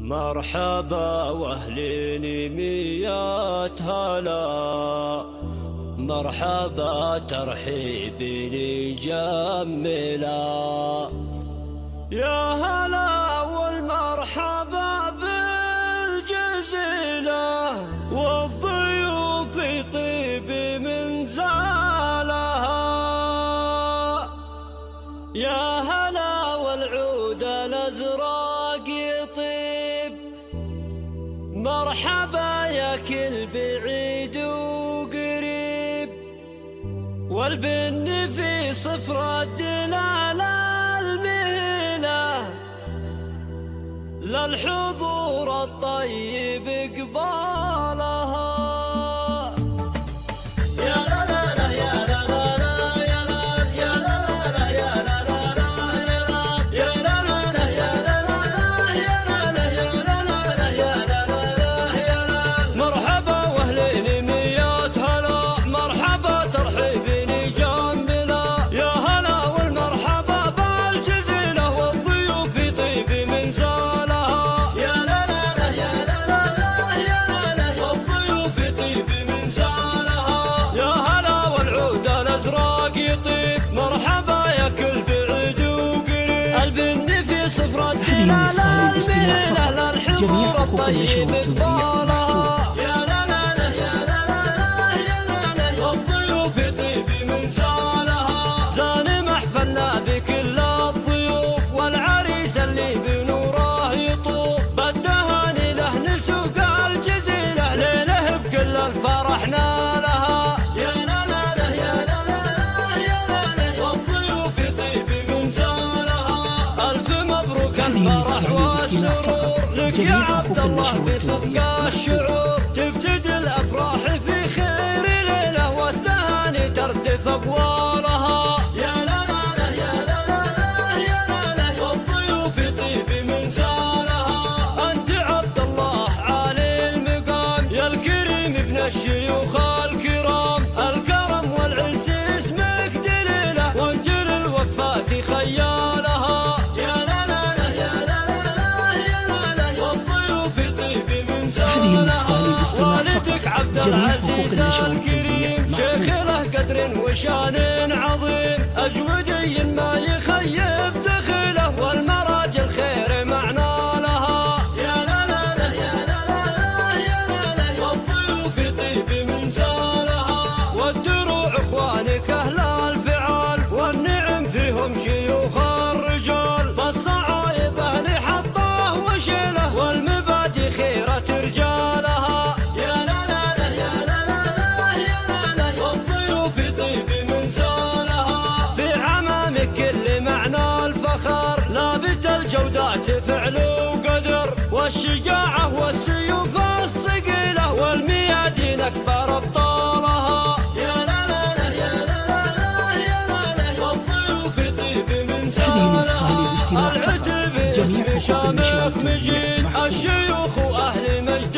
مرحبا واهلين ميات هلا، مرحبا ترحيبني جملا. يا هلا والمرحبا بالجزيلة، والضيوف طيب من زالها. يا هلا والعود الأزرق يطيب، مرحبا يا كل بعيد وقريب. والبن في صفر الدلالة المهلة، للحضور الطيب قبالها. هذه النسخة للاستماع فقط، جميع حقوق النشر والتوزيع محفوظة. والضيوف طيب من زالها، زان محفلنا بكل الضيوف، والعريس اللي بنوره يطوف. بالتهاني له نسوق الجزيلة، ليله بكل الفرح نالها. يا لا لا لا يا لا لا يا لا لا، والضيوف طيب من زالها. ألف مبروك الفرح والسرور لك يا عبد الله بصدق الشعور. تبتدي الأفراح في خير ليلة، والتهاني تردف أقوالها. يا لا لا لا يا لا لا يا لا لا، والضيوف طيب من زالها. أنت عبد الله عالي المقام، يا الكريم ابن الشيوخ الكرام. الكرم والعز اسمك دليله، وانت للوقفات خيالها. يا لا لا لا يا لا لا يا لا لا، والضيوف طيب من زالها. هذه النسخة للاستماع والدك فقط، عبد جميع حقوق العزيز النشر والتوزيع الكريم، شيخ محفوظة. له قدر وشان عظيم. أجودي ما يخيب دخله، والمراجل خير معنى لها. يا لا لا لا يا لا لا يا لا لا، والضيوف طيب من زالها. والدروع اخوانك اهل الفعال، والنعم فيهم شيوخ الرجال. فالصعايب اهل حطه وشيله، والمبادئ خيرة رجالها. يا لا لا لا يا لا لا يا لا لا، والضيوف طيب من زالها. في عمامك كل معنى الفخر، لابت الجودات فعل وقدر. والشجاعة والسيوف الصقيلة، والميادين أكبر أبطالها. يا لا لا لا يا لا لا يا لا لا، والضيوف طيب من زالها. هذه النسخة للاستماع فقط، العتب جميع اسم حقوق النشر شامخ والتوزيع مجيد، محفوظة. الشيوخ وأهل مجد